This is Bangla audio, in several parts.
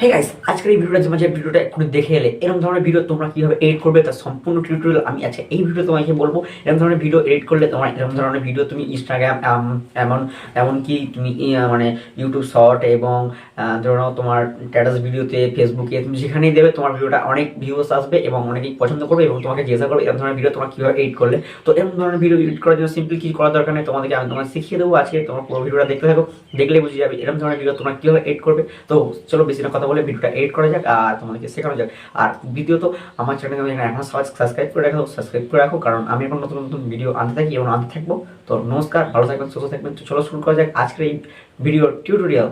হে গাইস, আজকের এই ভিডিওটা একটু দেখে এলে এরকম ধরনের ভিডিও তোমরা কিভাবে এডিট করবে তার সম্পূর্ণ টিউটোরিয়াল আমি আজকে এই ভিডিও তোমাকে বলবো। এরকম ধরনের ভিডিও এডিট করলে তোমার এরকম ধরনের ভিডিও তুমি ইনস্টাগ্রাম এমন এমনকি তুমি মানে ইউটিউব শর্ট এবং ধরো তোমার স্ট্যাটাস ভিডিওতে ফেসবুকে তুমি যেখানেই দেবে তোমার ভিডিওটা অনেক ভিউস আসবে এবং অনেকেই পছন্দ করবে এবং তোমাকে জিজ্ঞাসা করবে এরকম ধরনের ভিডিও তোমার কিভাবে এডিট করলে। তো এরকম ধরনের ভিডিও এডিট করার জন্য সিম্পলি কিছু করার দরকার নেই, তোমাদেরকে আমি তোমার শিখিয়ে দেবো আজকে। তোমার পুরো ভিডিওটা দেখতে থাকো, দেখলে বুঝে যাবে এরকম ধরনের ভিডিও তোমরা কিভাবে এডিট করবে। তো চলো বেশি না কথা বলে ভিডিওটা এডিট করা যাক আর তোমাদেরকে শেখানো যাক। আর দ্বিতীয়ত আমার চ্যানেলকে এখন সাবস্ক্রাইব করে রাখো কারণ আমি এখন নতুন নতুন ভিডিও আনতে থাকি এবং আনতে থাকবো। তো নমস্কার, ভালো থাকবেন, সুস্থ থাকবেন। তো চলো শুরু করা যাক আজকের এই ভিডিও টিউটোরিয়াল।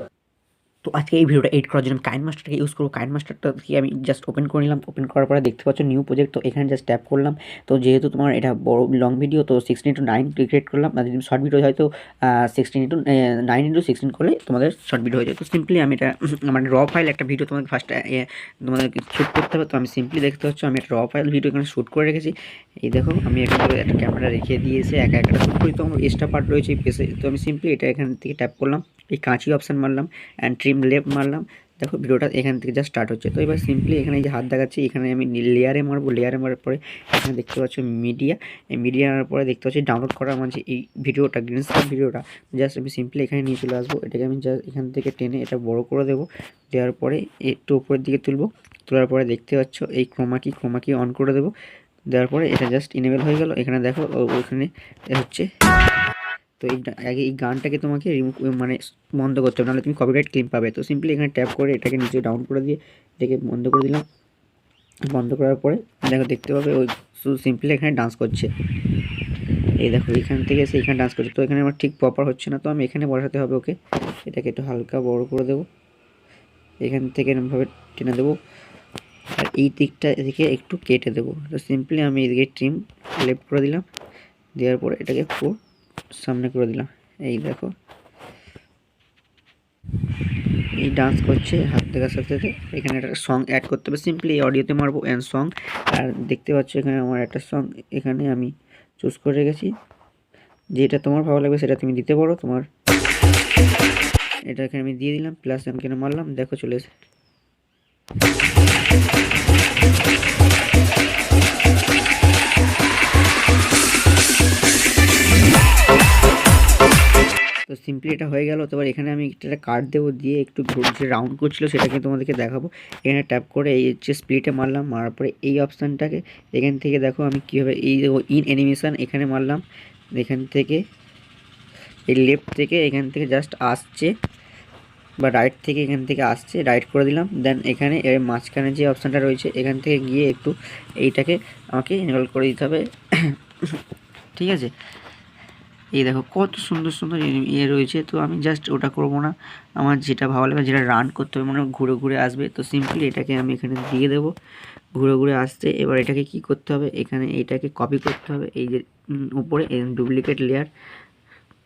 তো আজকে এই ভিডিওটা এডিট করার জন্য আমি কাইন মাস্টারকে ইউজ করবো। কাইন মাস্টারটাকে আমি জাস্ট ওপেন করে নিলাম। ওপেন করার পরে দেখতে পাচ্ছ নিউ প্রজেক্ট, তো এখানে জাস্ট ট্যাপ করলাম। তো যেহেতু তোমার এটা বড় লং ভিডিও, তো 16:9 ক্রিয়েট করলাম। আর যদি শর্ট ভিডিও হয়তো 16:9:16 করলে তোমাদের শর্ট ভিডিও হয়ে যায়। তো সিম্পলি আমি এটা আমার র ফাইল একটা ভিডিও তোমাদের তোমাদের শ্যুট করতে হবে। তো আমি সিম্পলি দেখতে পাচ্ছ আমি একটা র ফাইল ভিডিও এখানে শ্যুট করে রেখেছি। এই দেখো আমি এখানে একটা ক্যামেরা রেখে দিয়েছে, একা একটা শ্যুট করি। তো আমার এক্সট্রা পার্ট রয়েছে এই পেসে। তো আমি সিম্পলি এটা এখান থেকে ট্যাপ করলাম, এই কাঁচি অপশান মারলাম অ্যান্ড ট্রিম লেফট মারলাম। দেখো ভিডিওটা এখান থেকে জাস্ট স্টার্ট হচ্ছে। তো এবার সিম্পলি এখানে যে হাত দেখাচ্ছি এখানে আমি লেয়ারে মারবো। লেয়ারে মারার পরে এখানে দেখতে পাচ্ছ মিডিয়া, এই মিডিয়া আনার পরে দেখতে পাচ্ছি ডাউনলোড করা আমার যে এই ভিডিওটা গ্রিন স্ক্রিন ভিডিওটা জাস্ট আমি সিম্পলি এখানে নিয়ে চলে আসবো। এটাকে আমি জাস্ট এখান থেকে টেনে এটা বড় করে দেবো। দেওয়ার পরে একটু উপরের দিকে তুলবো। তোলার পরে দেখতে পাচ্ছ এই ক্রোমাকি অন করে দেবো। দেওয়ার পরে এটা জাস্ট ইনেবল হয়ে গেল। এখানে দেখো ওখানে হচ্ছে। তো আগে এই গানটাকে তোমাকে রিমুভ মানে বন্ধ করতে হবে, নাহলে তুমি কপিরাইট ক্লেম পাবে। তো সিম্পলি এখানে ট্যাপ করে এটাকে নিচে ডাউন করে দিয়ে এটাকে বন্ধ করে দিলাম। বন্ধ করার পরে দেখো দেখতে পাবে ওই শুধু সিম্পলি এখানে ডান্স করছে। এই দেখো এখান থেকে এসে এখানে ডান্স করছে। তো এখানে আমার ঠিক প্রপার হচ্ছে না, তো আমি এখানে বসাতে হবে ওকে। এটাকে একটু হালকা বড় করে দেবো, এখান থেকে এরকমভাবে টেনে দেবো আর এই দিকটা এদিকে একটু কেটে দেবো। তো সিম্পলি আমি এদিকে ট্রিম লেফট করে দিলাম। দেওয়ার পরে এটাকে পুরো সামনে করে দিলাম। এই দেখো এই ডান্স করছে হাত দেখার সাথে সাথে। এখানে একটা সং অ্যাড করতে হবে, সিম্পলি অডিওতে মারবো অ্যান্ড সং। আর দেখতে পাচ্ছ এখানে আমার একটা সং এখানে আমি চুজ করে রেখেছি। যেটা তোমার ভালো লাগবে সেটা তুমি দিতে পারো। তোমার এটা এখানে আমি দিয়ে দিলাম, প্লাস আমি কেন মারলাম দেখো চলে এসে। তো সিম্পলি এটা হয়ে গেল। তো এবার এখানে আমি একটা কার্ড দেবো, দিয়ে একটু যে রাউন্ড করছিল সেটাকে তোমাদেরকে দেখাবো। এখানে ট্যাপ করে এই হচ্ছে স্প্লিটে মারলাম। মারার পরে এই অপশানটাকে এখান থেকে দেখো আমি কীভাবে এই ইন অ্যানিমেশান এখানে মারলাম। এখান থেকে এই লেফট থেকে এখান থেকে জাস্ট আসছে বা রাইট থেকে এখান থেকে আসছে, রাইট করে দিলাম। দেন এখানে এর মাঝখানে যে অপশানটা রয়েছে এখান থেকে গিয়ে একটু এইটাকে আমাকে ইনভলভ করে দিতে হবে। ঠিক আছে, এই দেখো কত সুন্দর সুন্দর ইয়ে রয়েছে। তো আমি জাস্ট ওটা করব না, আমার যেটা ভালো লাগে যেটা রান করতে হবে মানে ঘুরে ঘুরে আসবে। তো সিম্পলি এটাকে আমি এখানে দিয়ে দেবো, ঘুরে ঘুরে আসতে। এবার এটাকে কি করতে হবে, এখানে এইটাকে কপি করতে হবে এই যে উপরে ডুপ্লিকেট লেয়ার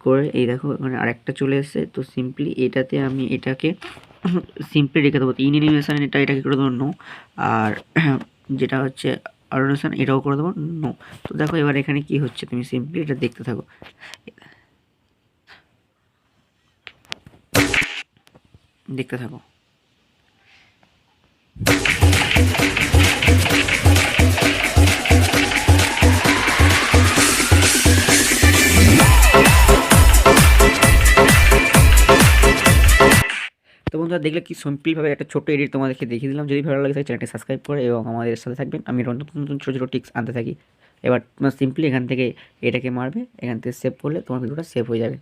করে। এই দেখো এখানে আরেকটা চলে এসেছে। তো সিম্পলি এটাতে আমি এটাকে সিম্পলি রেখে দেবো। ইন অ্যানিমেশন এটাকে করে দেবো নো, আর যেটা হচ্ছে অ্যানিমেশন এটাও করে দেবো নো। তো দেখো এবার এখানে কি হচ্ছে তুমি সিম্পলি এটা দেখতে থাকো, দেখতে থাকো। তো বন্ধুরা দেখলে কি সিম্পলভাবে একটা ছোট্ট এডিট তোমাদেরকে দেখিয়ে দিলাম। যদি ভালো লাগে তাহলে চ্যানেলটি সাবস্ক্রাইব করে এবং আমাদের সাথে থাকবেন। আমি নতুন নতুন ছোটো ছোটো টিক্স আনতে থাকি। এবার তোমার সিম্পলি এখান থেকে এটাকে মারবে, এখান থেকে সেভ করলে তোমার ভিডিওটা সেভ হয়ে যাবে।